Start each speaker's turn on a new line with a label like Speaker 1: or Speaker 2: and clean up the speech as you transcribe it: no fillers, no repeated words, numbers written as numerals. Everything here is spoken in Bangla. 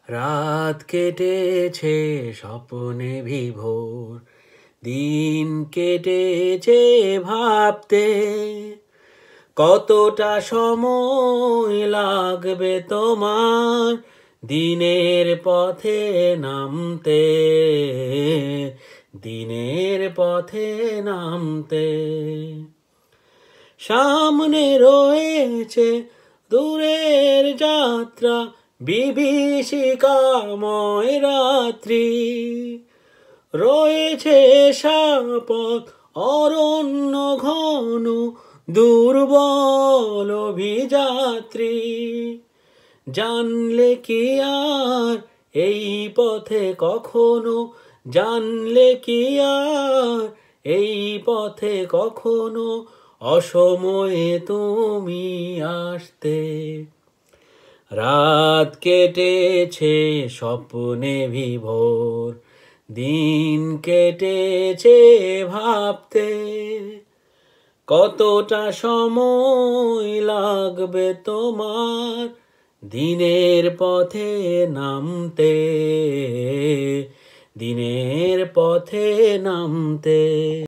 Speaker 1: রাত কেটেছে স্বপ্নে বিভোর, দিন কেটেছে ভাবতে, কতটা সময় লাগবে তোমার দিনের পথে নামতে, দিনের পথে নামতে। সামনে রয়েছে দূরের যাত্রা, বিভীষিকাময় রাত্রি, রয়েছে শাপথ অরণ্য ঘন, দুর্বল অভিযাত্রী। জানলে কি আর এই পথে কখনো, জানলে কি আর এই পথে কখনো অসময়ে তুমি আসতে। রাত কেটেছে স্বপ্নে বিভোর, দিন কেটেছে ভাবতে, কতটা সময় লাগবে তোমার দিনের পথে নামতে, দিনের পথে নামতে।